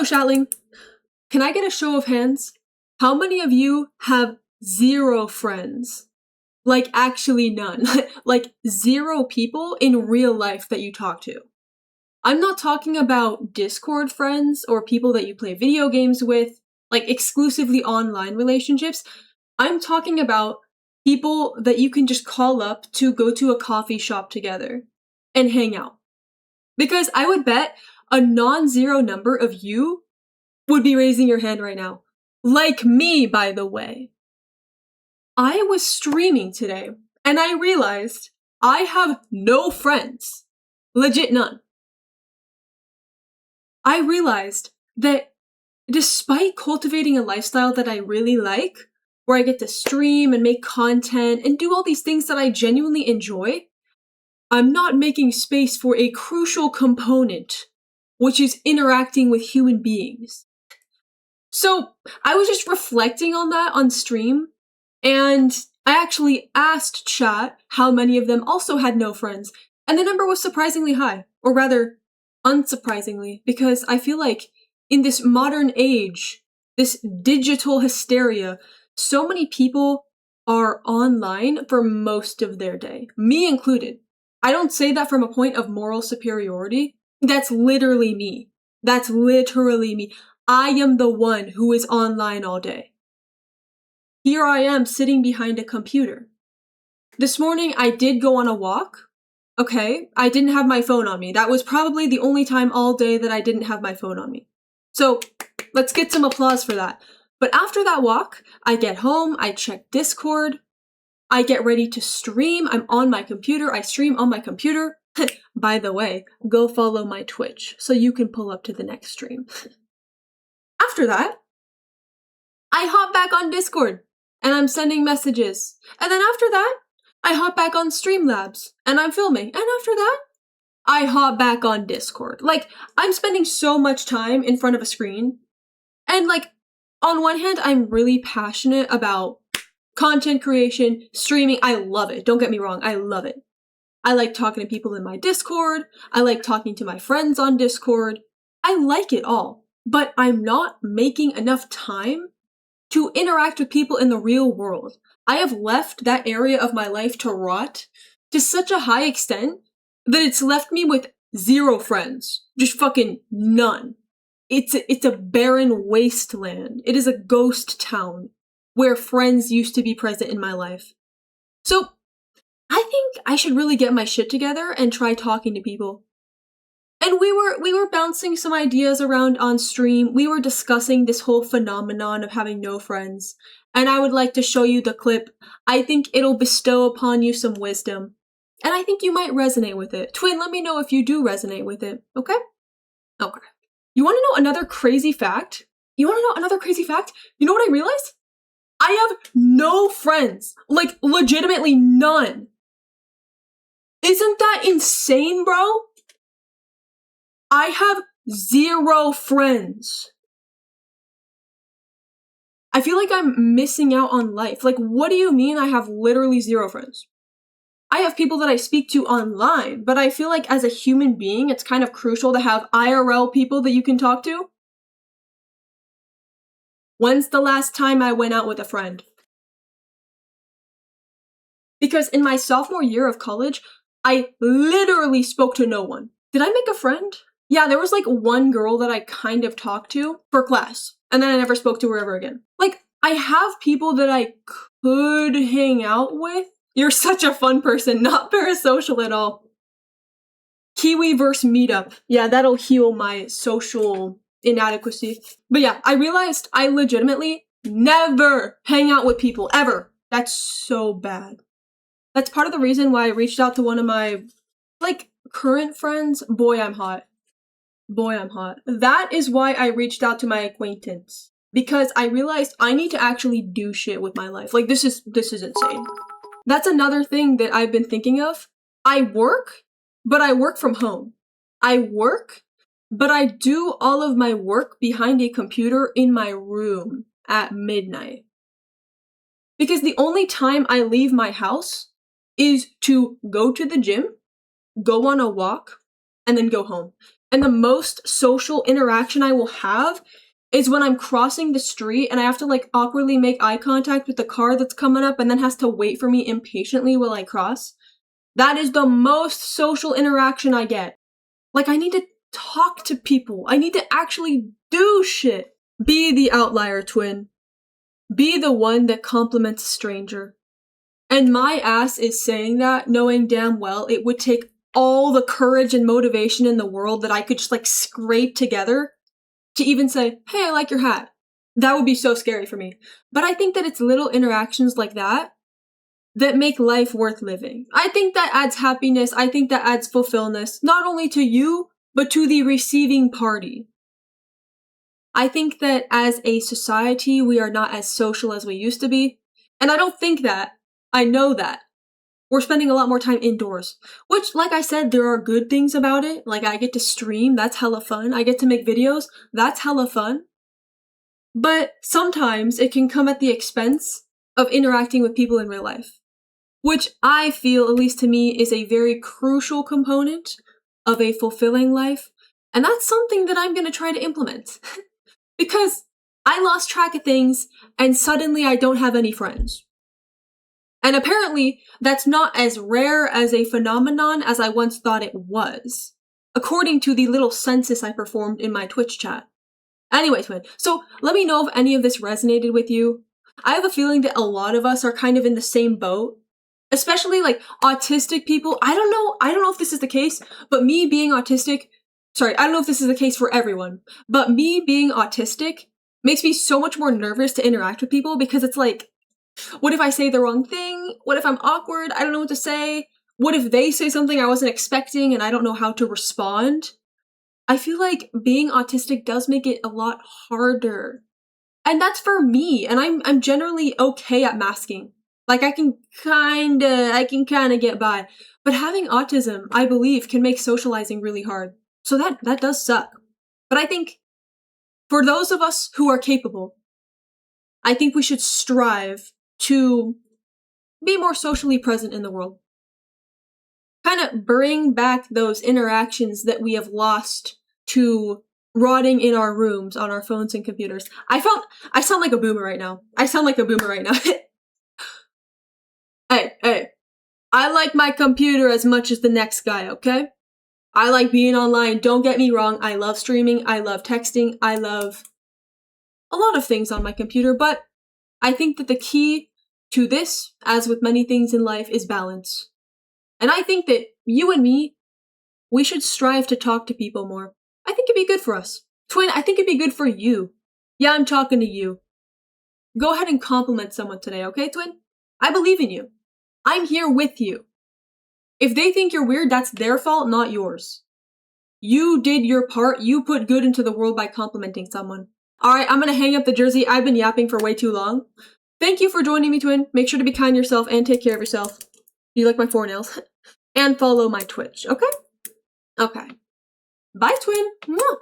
Shatling. Can I get a show of hands? How many of you have 0 friends? Like, actually none. Like, 0 people in real life that you talk to. I'm not talking about Discord friends or people that you play video games with, like exclusively online relationships. I'm talking about people that you can just call up to go to a coffee shop together and hang out. Because I would bet a non-zero number of you would be raising your hand right now. Like me, by the way. I was streaming today, and I realized I have no friends. Legit none. I realized that despite cultivating a lifestyle that I really like, where I get to stream and make content and do all these things that I genuinely enjoy, I'm not making space for a crucial component, which is interacting with human beings. So I was just reflecting on that on stream, and I actually asked chat how many of them also had no friends, and the number was surprisingly high, or rather, unsurprisingly, because I feel like in this modern age, this digital hysteria, so many people are online for most of their day, me included. I don't say that from a point of moral superiority. That's literally me. That's literally me. I am the one who is online all day. Here I am sitting behind a computer. This morning I did go on a walk. Okay, I didn't have my phone on me. That was probably the only time all day that I didn't have my phone on me. So let's get some applause for that. But after that walk, I get home, I check Discord, I get ready to stream. I'm on my computer, I stream on my computer. By the way, go follow my Twitch so you can pull up to the next stream. After that, I hop back on Discord and I'm sending messages. And then after that, I hop back on Streamlabs and I'm filming. And after that, I hop back on Discord. Like, I'm spending so much time in front of a screen. And like, on one hand, I'm really passionate about content creation, streaming. I love it. Don't get me wrong. I love it. I like talking to people in my Discord. I like talking to my friends on Discord. I like it all. But I'm not making enough time to interact with people in the real world. I have left that area of my life to rot to such a high extent that it's left me with 0 friends. Just fucking none. It's a barren wasteland. It is a ghost town where friends used to be present in my life. So I think I should really get my shit together and try talking to people. And we were bouncing some ideas around on stream. We were discussing this whole phenomenon of having no friends. And I would like to show you the clip. I think it'll bestow upon you some wisdom. And I think you might resonate with it. Twin, let me know if you do resonate with it, okay? Okay. You want to know another crazy fact? You know what I realized? I have no friends. Like, legitimately none. Isn't that insane, bro? I have 0 friends. I feel like I'm missing out on life. Like, what do you mean I have literally 0 friends? I have people that I speak to online, but I feel like as a human being, it's kind of crucial to have IRL people that you can talk to. When's the last time I went out with a friend? Because in my sophomore year of college, I literally spoke to no one. Did I make a friend? Yeah, there was like one girl that I kind of talked to for class, and then I never spoke to her ever again. Like, I have people that I could hang out with. You're such a fun person, not parasocial at all. Keewi versus meetup. Yeah, that'll heal my social inadequacy. But yeah, I realized I legitimately never hang out with people, ever. That's so bad. That's part of the reason why I reached out to one of my, like, current friends. Boy, I'm hot. Boy, I'm hot. That is why I reached out to my acquaintance. Because I realized I need to actually do shit with my life. Like, this is insane. That's another thing that I've been thinking of. I work, but I work from home. I work, but I do all of my work behind a computer in my room at midnight. Because the only time I leave my house is to go to the gym, go on a walk, and then go home. And the most social interaction I will have is when I'm crossing the street and I have to like awkwardly make eye contact with the car that's coming up and then has to wait for me impatiently while I cross. That is the most social interaction I get. Like, I need to talk to people. I need to actually do shit. Be the outlier, twin. Be the one that compliments a stranger. And my ass is saying that, knowing damn well it would take all the courage and motivation in the world that I could just like scrape together to even say, hey, I like your hat. That would be so scary for me. But I think that it's little interactions like that that make life worth living. I think that adds happiness. I think that adds fulfillment, not only to you, but to the receiving party. I think that as a society, we are not as social as we used to be. And I don't think that. I know that. We're spending a lot more time indoors. Which, like I said, there are good things about it. Like, I get to stream, that's hella fun. I get to make videos, that's hella fun. But sometimes it can come at the expense of interacting with people in real life. Which I feel, at least to me, is a very crucial component of a fulfilling life. And that's something that I'm going to try to implement. Because I lost track of things, and suddenly I don't have any friends. And apparently, that's not as rare as a phenomenon as I once thought it was, according to the little census I performed in my Twitch chat. Anyway, twin, so let me know if any of this resonated with you. I have a feeling that a lot of us are kind of in the same boat, especially like autistic people. I don't know if this is the case, but me being autistic, I don't know if this is the case for everyone, but me being autistic makes me so much more nervous to interact with people because it's like, what if I say the wrong thing? What if I'm awkward? I don't know what to say. What if they say something I wasn't expecting and I don't know how to respond? I feel like being autistic does make it a lot harder. And that's for me, and I'm generally okay at masking. Like, I can kinda get by. But having autism, I believe, can make socializing really hard. So that does suck. But I think, for those of us who are capable, I think we should strive to be more socially present in the world. Kind of bring back those interactions that we have lost to rotting in our rooms on our phones and computers. I sound like a boomer right now. Hey, I like my computer as much as the next guy, okay? I like being online, don't get me wrong. I love streaming, I love texting, I love a lot of things on my computer, but I think that the key to this, as with many things in life, is balance. And I think that you and me, we should strive to talk to people more. I think it'd be good for us. Twin, I think it'd be good for you. Yeah, I'm talking to you. Go ahead and compliment someone today, okay, twin? I believe in you. I'm here with you. If they think you're weird, that's their fault, not yours. You did your part. You put good into the world by complimenting someone. Alright, I'm gonna hang up the jersey. I've been yapping for way too long. Thank you for joining me, twin. Make sure to be kind to yourself and take care of yourself. You like my 4 nails? And follow my Twitch, okay? Okay. Bye, twin. Mwah.